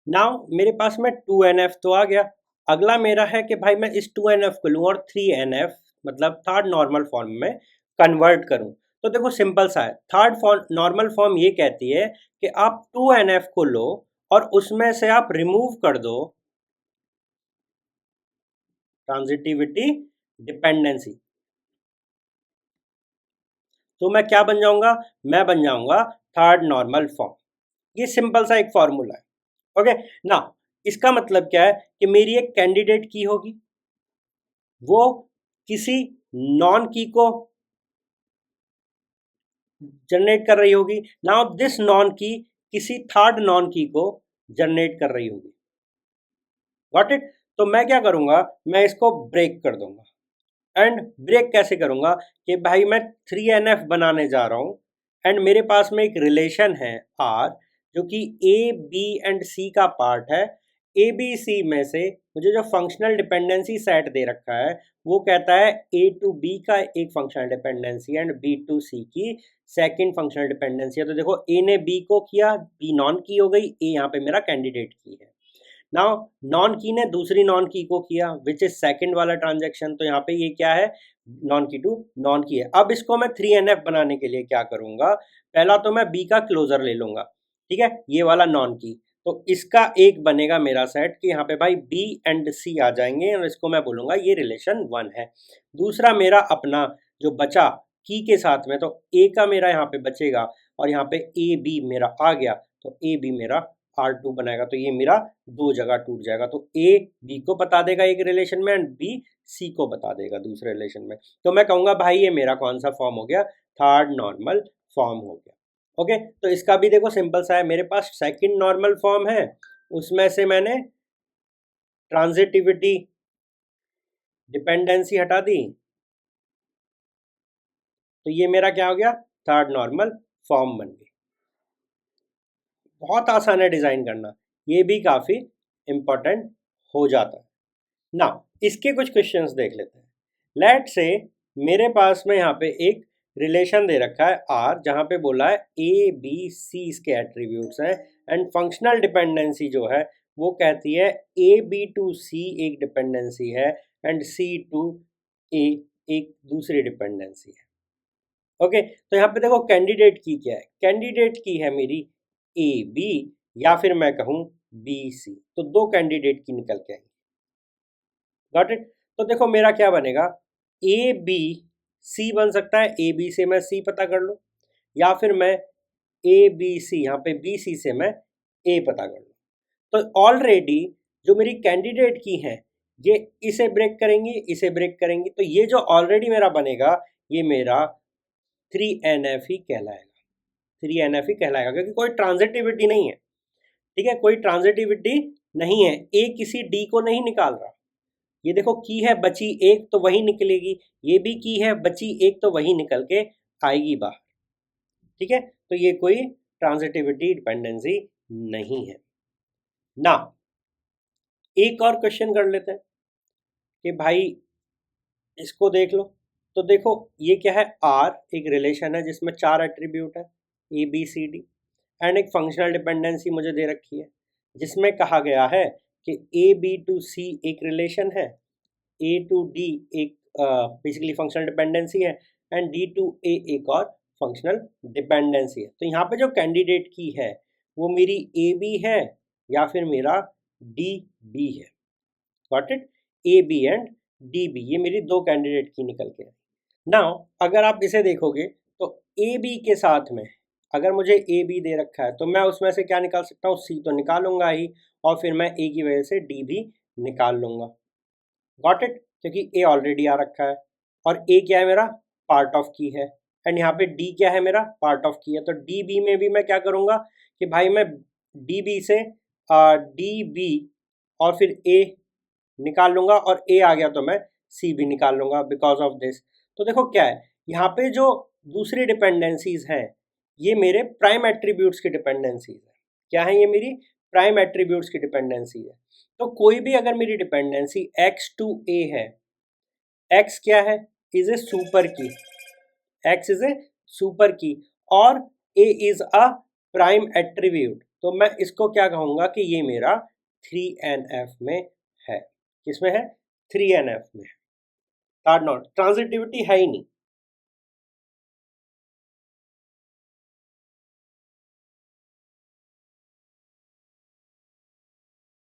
Now मेरे पास में 2NF तो आ गया। अगला मेरा है कि भाई मैं इस 2NF को लूँ और 3NF मतलब थर्ड नॉर्मल फॉर्म में कन्वर्ट करूँ। तो देखो सिंपल सा है, थर्ड नॉर्मल फॉर्म ये कहती है कि आप 2NF को लो और उसमें से आप रिमूव कर दो ट्रांजिटिविटी डिपेंडेंसी। तो मैं क्या बन जाऊंगा, मैं बन जाऊंगा थर्ड नॉर्मल फॉर्म। ये सिंपल सा एक फॉर्मूला है। ओके ना, इसका मतलब क्या है कि मेरी एक कैंडिडेट की होगी, वो किसी नॉन की को जनरेट कर रही होगी। नाउ दिस नॉन की किसी थर्ड नॉन की को जनरेट कर रही होगी। Got it. तो मैं क्या करूंगा, मैं इसको ब्रेक कर दूंगा। एंड ब्रेक कैसे करूंगा कि भाई मैं 3NF बनाने जा रहा हूं एंड मेरे पास में एक रिलेशन है R जो कि ए बी एंड सी का पार्ट है। ए बी सी में से मुझे जो फंक्शनल डिपेंडेंसी सेट दे रखा है वो कहता है ए टू बी का एक functional dependency and B to C की सेकंड फंक्शनल डिपेंडेंसी है। तो देखो ए ने बी को किया, बी नॉन की हो गई, ए यहाँ पे मेरा कैंडिडेट की है। नाउ नॉन की ने दूसरी नॉन की को किया विच इज सेकंड वाला ट्रांजैक्शन, तो यहाँ पे ये क्या है, नॉन की टू नॉन की है। अब इसको मैं 3NF बनाने के लिए क्या करूंगा, पहला तो मैं बी का क्लोजर ले लूंगा, ठीक है, ये वाला नॉन की। तो इसका एक बनेगा मेरा सेट कि यहाँ पे भाई बी एंड सी आ जाएंगे और इसको मैं बोलूंगा ये रिलेशन 1 है। दूसरा मेरा अपना जो बचा की के साथ में, तो ए का मेरा यहाँ पे बचेगा और यहाँ पे ए बी मेरा आ गया, तो ए बी मेरा R2 बनाएगा। तो ये मेरा दो जगह टूट जाएगा, तो ए बी को बता देगा एक रिलेशन में एंड बी सी को बता देगा दूसरे रिलेशन में। तो मैं कहूँगा भाई ये मेरा कौन सा फॉर्म हो गया, थर्ड नॉर्मल फॉर्म हो गया। ओके, तो इसका भी देखो सिंपल सा है, मेरे पास सेकंड नॉर्मल फॉर्म है, उसमें से मैंने ट्रांजिटिविटी डिपेंडेंसी हटा दी, तो ये मेरा क्या हो गया, थर्ड नॉर्मल फॉर्म बन गई। बहुत आसान है डिज़ाइन करना, ये भी काफ़ी इम्पोर्टेंट हो जाता है ना। इसके कुछ क्वेश्चंस देख लेते हैं। लेट से मेरे पास में यहाँ पे एक रिलेशन दे रखा है R, जहाँ पे बोला है ए बी सी इसके एट्रीब्यूट्स हैं एंड फंक्शनल डिपेंडेंसी जो है वो कहती है ए बी टू सी एक डिपेंडेंसी है एंड सी टू ए एक दूसरी डिपेंडेंसी है। ओके, तो यहाँ पे देखो कैंडिडेट की क्या है, कैंडिडेट की है मेरी ए बी या फिर मैं कहूँ बी सी, तो दो कैंडिडेट की निकल के आएंगी। Got it. तो देखो मेरा क्या बनेगा, ए बी सी बन सकता है, ए बी से मैं सी पता कर लूँ, या फिर मैं ए बी सी यहाँ पे बी सी से मैं ए पता कर लूँ। तो ऑलरेडी जो मेरी कैंडिडेट की है ये इसे ब्रेक करेंगी, इसे ब्रेक करेंगी, तो ये जो ऑलरेडी मेरा बनेगा ये मेरा 3NF ही कहलाएगा। 3NF ही कहलाएगा क्योंकि कोई ट्रांजिटिविटी नहीं है, ठीक है, कोई ट्रांजिटिविटी नहीं है, ए किसी डी को नहीं निकाल रहा। ये देखो की है बची एक तो वही निकलेगी, ये भी की है बची एक तो वही निकल के आएगी बाहर, ठीक है। तो ये कोई ट्रांजिटिविटी डिपेंडेंसी नहीं है ना। एक और क्वेश्चन कर लेते हैं कि भाई इसको देख लो। तो देखो ये क्या है, R एक रिलेशन है जिसमें 4 एट्रीब्यूट है a b c d and एक फंक्शनल डिपेंडेंसी मुझे दे रखी है जिसमें कहा गया है कि ए बी टू सी एक रिलेशन है, ए टू डी एक बेसिकली फंक्शनल डिपेंडेंसी है एंड डी टू ए एक और फंक्शनल डिपेंडेंसी है। तो यहाँ पे जो कैंडिडेट की है वो मेरी ए बी है या फिर मेरा डी बी है। Got it, a b and d b ये मेरी दो कैंडिडेट की निकल के। नाउ अगर आप इसे देखोगे तो ए बी के साथ में अगर मुझे ए बी दे रखा है तो मैं उसमें से क्या निकाल सकता हूँ, सी तो निकालूंगा ही और फिर मैं ए की वजह से डी भी निकाल लूंगा। गॉट इट, क्योंकि ए ऑलरेडी आ रखा है और ए क्या है मेरा, पार्ट ऑफ की है एंड यहाँ पे डी क्या है मेरा, पार्ट ऑफ की है। तो डी बी में भी मैं क्या करूँगा कि भाई मैं डी बी से डी बी और फिर ए निकाल लूंगा और ए आ गया तो मैं सी भी निकाल लूंगा बिकॉज ऑफ दिस। तो देखो क्या है यहाँ पे जो दूसरी डिपेंडेंसीज हैं ये मेरे प्राइम एट्रीब्यूट्स की डिपेंडेंसीज है। क्या है, ये मेरी प्राइम एट्रीब्यूट्स की डिपेंडेंसी है। तो कोई भी अगर मेरी डिपेंडेंसी x टू a है, x क्या है, इज ए सुपर की, x इज ए सुपर की और a is a prime attribute, तो मैं इसको क्या कहूँगा कि ये मेरा 3NF में है। किसमें है? 3NF में। थर्ड नॉट, ट्रांजिटिविटी है ही नहीं,